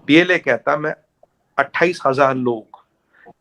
PLA कहता मैं 28,000 लोग,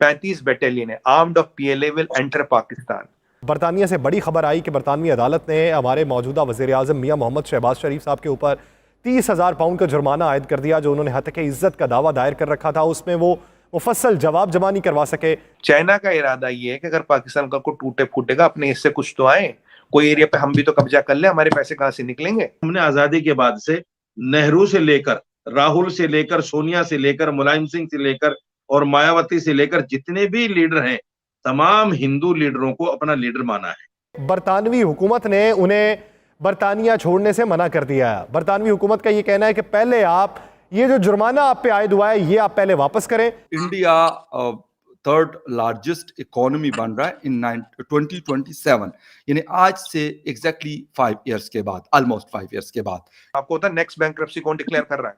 35 बटालियन है armed of PLA will enter Pakistan. बरतानिया से बड़ी खबर आई कि बरतानवी अदालत ने हमारे मौजूदा वज़ीर आज़म मियां मोहम्मद शहबाज शरीफ साहब के ऊपर 30,000 पाउंड का जुर्माना आयद कर दिया। जो उन्होंने हत्या इज्जत का दावा दायर कर रखा था, उसमें वो मुफस्सल जवाब जमा नहीं करवा सके। चाइना का इरादा ये है कि अगर पाकिस्तान का कोई टूटे फूटेगा अपने हिस्से कुछ तो आए, कोई एरिया पे हम भी तो कब्जा कर ले, हमारे पैसे कहां से निकलेंगे। हमने आजादी के बाद से नेहरू से लेकर, राहुल से लेकर, सोनिया से लेकर, मुलायम सिंह से लेकर और मायावती से लेकर जितने भी लीडर हैं, तमाम हिंदू लीडरों को अपना लीडर माना है। बरतानवी हुकूमत ने उन्हें बरतानिया छोड़ने से मना कर दिया है। बरतानवी हुकूमत का ये कहना है कि पहले आप ये जो जुर्माना आप पे आयद हुआ है ये आप पहले वापस करें। इंडिया थर्ड लार्जेस्ट इकोनॉमी बन रहा है इन 2027, यानी आज से एग्जैक्टली 5 इयर्स के बाद, ऑलमोस्ट 5 इयर्स के बाद। आपको होता है नेक्स्ट बैंक्रप्सी कौन डिक्लेयर कर रहा है?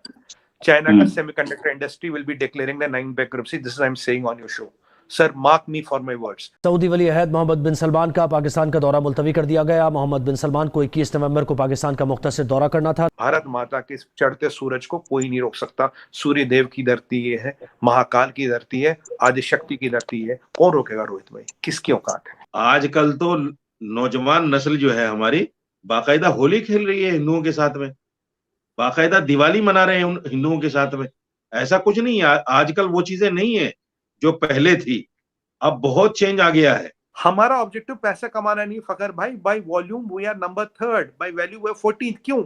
चाइना का semiconductor industry will be declaring the 9th bankruptcy. This is I am saying on your show. Sir mark me for my words. Saudi वली अहद मोहम्मद बिन सलमान का पाकिस्तान का दौरा मुलतवी कर दिया गया। मोहम्मद बिन सलमान को 21 नवंबर को पाकिस्तान का मुख्तसर दौरा करना था। भारत माता के चढ़ते सूरज को कोई नहीं रोक सकता। सूर्य देव की धरती ये है, महाकाल की धरती है, आदिशक्ति की धरती है। कौन रोकेगा रोहित भाई? किसकी औकात है? आजकल तो नौजवान नस्ल जो है हमारी बाकायदा होली खेल रही है हिंदुओं के साथ में, बाकायदा दिवाली मना रहे हैं उन हिंदुओं के साथ में। ऐसा कुछ नहीं है, आजकल वो चीजें नहीं है जो पहले थी, अब बहुत चेंज आ गया है। हमारा ऑब्जेक्टिव पैसा कमाना नहीं फकर भाई। By volume we are number 3rd, by value we are 14th। क्यों?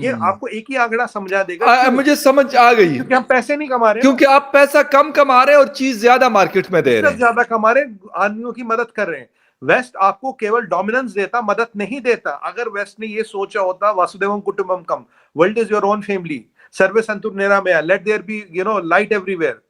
ये आपको एक ही आंकड़ा समझा देगा। मुझे समझ आ गई, क्योंकि हम पैसे नहीं कमा रहे, क्योंकि आप पैसा कम कमा रहे हैं और चीज ज्यादा मार्केट में दे रहे हैं, ज्यादा कमा रहे, आदमियों की मदद कर रहे हैं। वेस्ट आपको केवल डोमिनेंस देता, मदद नहीं देता। अगर वेस्ट ने ये सोचा होता वासुदेवम कुटुंबकम, world is your own family, सर्वे संतुर निरामया, let there be light everywhere.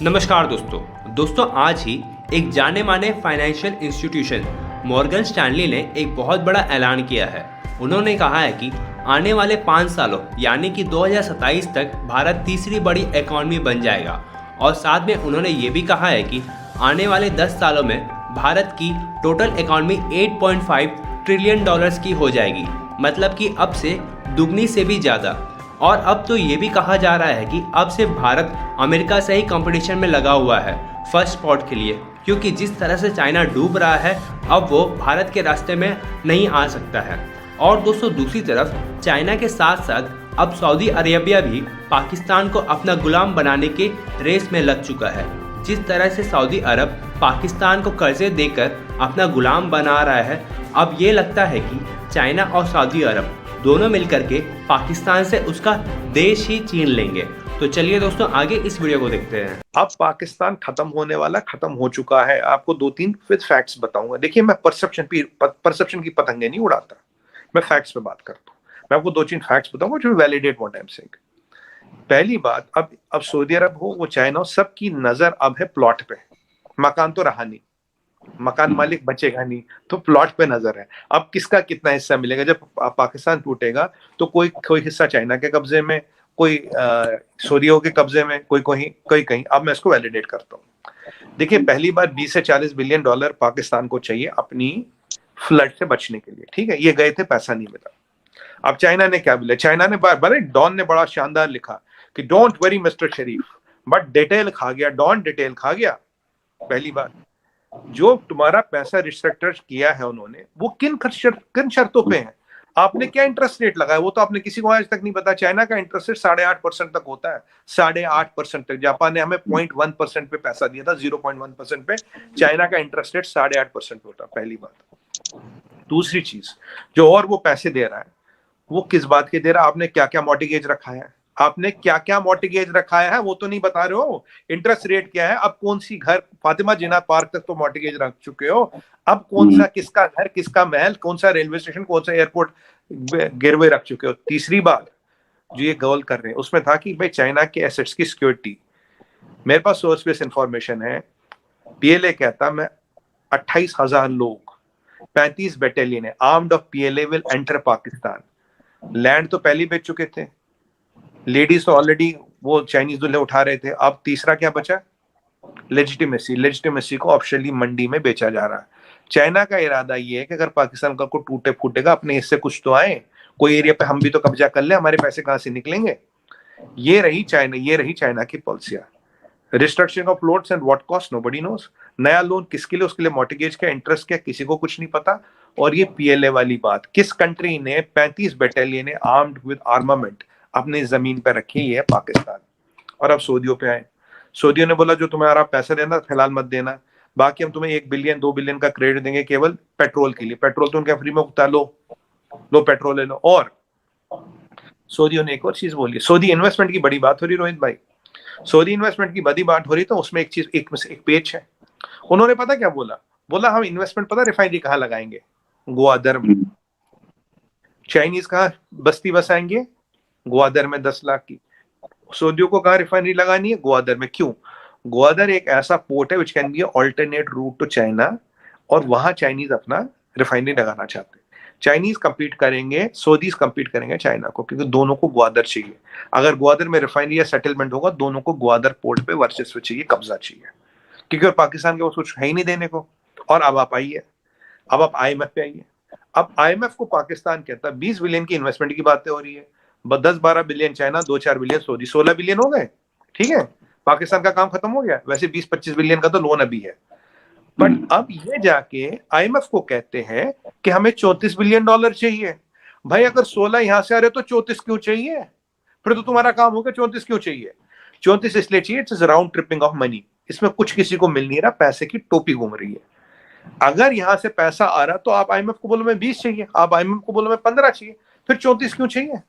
नमस्कार दोस्तों, आज ही एक जाने माने फाइनेंशियल इंस्टीट्यूशन मॉर्गन स्टैनली ने एक बहुत बड़ा ऐलान किया है। उन्होंने कहा है कि आने वाले 5 सालों यानी कि 2027 तक भारत तीसरी बड़ी इकॉनमी बन जाएगा। और साथ में उन्होंने ये भी कहा है कि आने वाले 10 सालों में भारत की टोटल इकॉनमी 8.5 ट्रिलियन डॉलर्स की हो जाएगी, मतलब कि अब से दुगनी से भी ज़्यादा। और अब तो ये भी कहा जा रहा है कि अब से भारत अमेरिका से ही कंपटीशन में लगा हुआ है फर्स्ट स्पॉट के लिए, क्योंकि जिस तरह से चाइना डूब रहा है अब वो भारत के रास्ते में नहीं आ सकता है। और दोस्तों, दूसरी तरफ चाइना के साथ साथ अब सऊदी अरेबिया भी पाकिस्तान को अपना गुलाम बनाने के रेस में लग चुका है। जिस तरह से सऊदी अरब पाकिस्तान को कर्जे देकर अपना गुलाम बना रहा है, अब ये लगता है कि चाइना और सऊदी अरब दोनों मिलकर के पाकिस्तान से उसका देश ही छीन लेंगे। तो चलिए दोस्तों, आगे इस वीडियो को देखते हैं। अब पाकिस्तान खत्म होने वाला, खत्म हो चुका है। आपको 2-3 विद फैक्ट्स बताऊंगा। देखिए, मैं परसेप्शन की पतंगे नहीं उड़ाता, मैं फैक्ट्स पे बात करता हूँ। मैं आपको 2-3 फैक्ट्स बताऊंगा जो validate what I am saying. पहली बात, अब सऊदी अरब हो, वो चाइना हो, सबकी नजर अब है प्लॉट पे। मकान तो रहा नहीं, मकान मालिक बचेगा नहीं, तो प्लॉट पे नजर है। अब किसका कितना हिस्सा मिलेगा? जब पाकिस्तान टूटेगा तो कोई हिस्सा चाइना के कब्जे में, कोई सऊदियों के कब्जे में, कोई कहीं। अब मैं इसको वैलिडेट करता हूँ। देखिए, पहली बार 20 से 40 बिलियन डॉलर पाकिस्तान को चाहिए अपनी फ्लड से बचने के लिए, ठीक है? ये गए थे, पैसा नहीं मिला। अब चाइना ने क्या बोला? चाइना ने डॉन ने बड़ा शानदार लिखा कि don't worry mister Sharif, but detail खा गया, डॉन डिटेल खा गया। पहली बार जो तुम्हारा पैसा रिस्ट्रक्चर किया है उन्होंने, वो किन शर्तों पे है? आपने क्या इंटरेस्ट रेट लगाया वो तो आपने किसी को आज तक नहीं पता। चाइना का इंटरेस्ट रेट 8.5% तक होता है, 8.5% तक। जापान ने हमें 0.1% पे पैसा दिया था, 0.1% पे। चाइना का इंटरेस्ट रेट 8.5% पे होता है, पहली बात। दूसरी चीज, जो और वो पैसे दे रहा है वो किस बात के दे रहा है? आपने क्या क्या मॉर्टगेज रखा है? आपने क्या क्या मॉर्टगेज रखाया है वो तो नहीं बता रहे हो। इंटरेस्ट रेट क्या है? अब कौन सी घर, फातिमा जिन्ना पार्क तक तो मॉर्टगेज रख चुके हो। अब कौन सा, किसका घर, किसका महल, कौन सा रेलवे स्टेशन, कौन सा एयरपोर्ट गिरवे रख चुके हो। तीसरी बात जो ये गौल कर रहे हैं उसमें था कि भाई चाइना के एसेट्स की सिक्योरिटी। मेरे पास सोर्स बेस्ड इंफॉर्मेशन है। पीएलए कहता मैं 28,000 लोग, 35 बटालियन है armed of PLA will enter Pakistan. Land तो पहले बेच चुके थे, लेडीज तो ऑलरेडी वो चाइनीज दूल्हे उठा रहे थे। अब तीसरा क्या बचा? लेजिटिमेसी को ऑप्शनली मंडी में बेचा जा रहा है। चाइना का इरादा ये है कि अगर पाकिस्तान का कोई टूटे फूटेगा अपने हिस्से कुछ तो आए, कोई एरिया पे हम भी तो कब्जा कर ले, हमारे पैसे कहां से निकलेंगे। ये रही चाइना की पॉलिसियां। Restructuring of loans and what cost nobody nose. नया लोन किसके लिए, उसके लिए मॉर्टगेज क्या, इंटरेस्ट क्या, किसी को कुछ नहीं पता। और ये पीएलए वाली बात, किस कंट्री ने 35 बटालियन आर्म्ड विद आर्मामेंट अपनी जमीन पर रखी है? पाकिस्तान। और अब सऊदियों पे आए। सऊदियों ने बोला जो तुम्हारा पैसा देना फिलहाल मत देना, बाकी हम तुम्हें 1 बिलियन 2 बिलियन का क्रेडिट देंगे केवल पेट्रोल के लिए। पेट्रोल तो उनका फ्री में उगता, लो पेट्रोल ले लो। और सऊदियों ने एक और चीज बोली, सऊदी इन्वेस्टमेंट की बड़ी बात हो रही रोहित भाई, सऊदी इन्वेस्टमेंट की बड़ी बात हो रही, तो उसमें एक पेज है। उन्होंने पता क्या बोला हम इन्वेस्टमेंट पता रिफाइनरी कहाँ लगाएंगे? ग्वादर में। चाइनीज कहाँ बस्ती बसाएंगे? ग्वादर में 10 लाख की। सऊदियों को कहाँ रिफाइनरी लगानी है? ग्वादर में। क्यों? ग्वादर एक ऐसा पोर्ट है which can be alternate route to China, और वहां चाइनीज अपना रिफाइनरी लगाना चाहते हैं। चाइनीज कंपीट करेंगे, सऊदीज कंपीट करेंगे चाइना को, क्योंकि दोनों को ग्वादर चाहिए। अगर ग्वादर में रिफाइनरी या सेटलमेंट होगा, दोनों को ग्वादर पोर्ट पे वर्चस्व चाहिए, कब्जा चाहिए, क्योंकि पाकिस्तान के वो कुछ है ही नहीं देने को। और अब आप आइए, अब आप IMF पे आइए। अब IMF को पाकिस्तान कहता है 20 बिलियन की इन्वेस्टमेंट की बातें हो रही है, 10-12 billion China, 2-4 billion Saudi, 16 billion हो गए। ठीक है, पाकिस्तान का काम खत्म हो गया। वैसे 20-25 बिलियन का तो लोन अभी है, बट अब ये जाके IMF को कहते हैं कि हमें $34 बिलियन चाहिए। भाई अगर 16 यहां से आ रहे तो 34 क्यों चाहिए? फिर तो तुम्हारा काम हो गया, 34 क्यों चाहिए? 34 इसलिए चाहिए, it's round tripping of money. इसमें कुछ किसी को मिल नहीं रहा, पैसे की टोपी घूम रही है। अगर यहां से पैसा आ रहा तो आप IMF को बोलो मैं 20 चाहिए, आप IMF को बोलो मैं 15 चाहिए, फिर 34 क्यों चाहिए?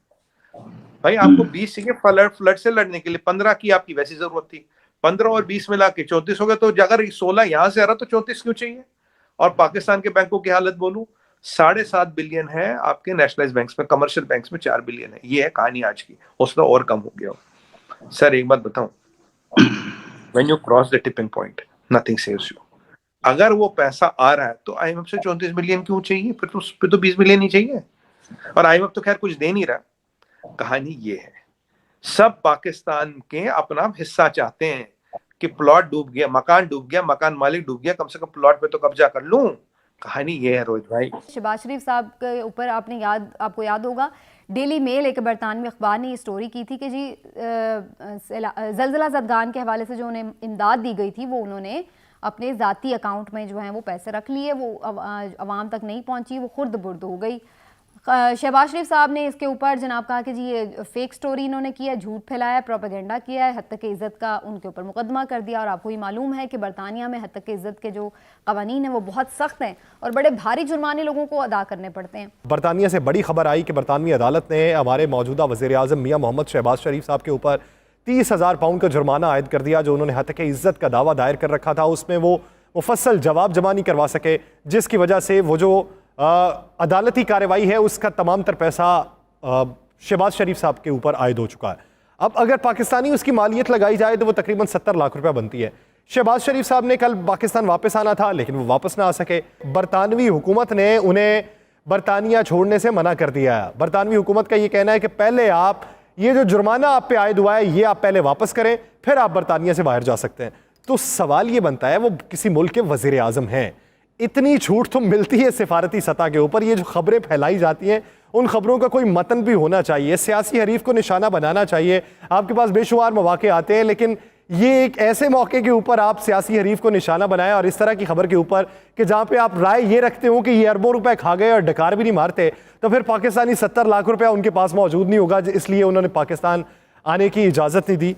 भाई आपको 20 चाहिए फ्लड से लड़ने के लिए, 15 की आपकी वैसी जरूरत थी, 15 और 20 मिला के 34 हो गया। तो अगर 16 यहां से आ रहा तो 34 क्यों चाहिए? और पाकिस्तान के बैंकों की हालत बोलूं, 7.5 बिलियन है आपके नेशनलाइज बैंक्स में, कमर्शियल बैंक्स में 4 बिलियन है। ये है कहानी आज की, उसमें और कम हो गया। सर एक बात बताऊं, when you cross the tipping point nothing saves you. अगर वो पैसा आ रहा है तो IMF से 34 बिलियन क्यों चाहिए? फिर तो 20 बिलियन ही चाहिए। और IMF तो खैर कुछ दे नहीं रहा। कहानी ये है, सब पाकिस्तान के अपना हिस्सा चाहते हैं कि प्लॉट डूब गया, मकान डूब गया, मकान मालिक डूब गया, कम से कम प्लॉट पे तो कब्जा कर लूं। कहानी ये है रोहित भाई। शहबाज शरीफ साहब के ऊपर आपको याद होगा, डेली मेल एक बरतानवी अखबार ने ये स्टोरी की थी कि जी जलजिला ज़दगान के हवाले से जो उन्हें इमदाद दी गई थी वो उन्होंने अपने ज़ाती अकाउंट में जो है वो पैसे रख लिए, वो अवाम तक नहीं पहुंची, वो खुर्द बुर्द हो गई। शहबाज शरीफ साहब ने इसके ऊपर जनाब कहा कि जी ये फेक स्टोरी इन्होंने किया, झूठ फैलाया, प्रोपेगेंडा किया है, हद तक इज़्ज़त का उनके ऊपर मुकदमा कर दिया। और आपको ही मालूम है कि बरतानिया में हद तक इज़्ज़त के जो कवानीन हैं वो बहुत सख्त हैं और बड़े भारी जुर्माने लोगों को अदा करने पड़ते हैं। बरतानिया से बड़ी खबर आई कि बरतानवी अदालत ने हमारे मौजूदा वज़ीर-ए-आज़म मियां मोहम्मद शहबाज शरीफ साहब के ऊपर 30,000 पाउंड का जुर्माना आयद कर दिया, जो उन्होंने हद तक इज़्ज़त का दावा दायर कर रखा था। उसमें वो मुफस्सल जवाब जमा नहीं करवा सके, जिसकी वजह से वो जो अदालती कार्रवाई है उसका तमाम तर पैसा शहबाज शरीफ साहब के ऊपर आयद हो चुका है। अब अगर पाकिस्तानी उसकी मालियत लगाई जाए तो वो तकरीबन 70 लाख रुपया बनती है। शहबाज शरीफ साहब ने कल पाकिस्तान वापस आना था, लेकिन वो वापस ना आ सके। बरतानवी हुकूमत ने उन्हें बरतानिया छोड़ने से मना कर दिया है। बरतानवी हुकूमत का ये कहना है कि पहले आप ये जो जुर्माना आप पे आयद हुआ है ये आप पहले वापस करें, फिर आप बरतानिया से बाहर जा सकते हैं। तो सवाल ये बनता है, वो किसी मुल्क के वज़ीर आज़म हैं, इतनी छूट तो मिलती है सिफारती सतह के ऊपर। ये जो खबरें फैलाई जाती हैं उन खबरों का कोई मतन भी होना चाहिए, सियासी हरीफ को निशाना बनाना चाहिए। आपके पास बेशुमार मौके आते हैं, लेकिन ये एक ऐसे मौके के ऊपर आप सियासी हरीफ को निशाना बनाएं और इस तरह की खबर के ऊपर कि जहां पे आप राय ये रखते हो कि ये अरबों रुपए खा गए और डकार भी नहीं मारते, तो फिर पाकिस्तानी 70 लाख रुपया उनके पास मौजूद नहीं होगा, इसलिए उन्होंने पाकिस्तान आने की इजाज़त नहीं दी।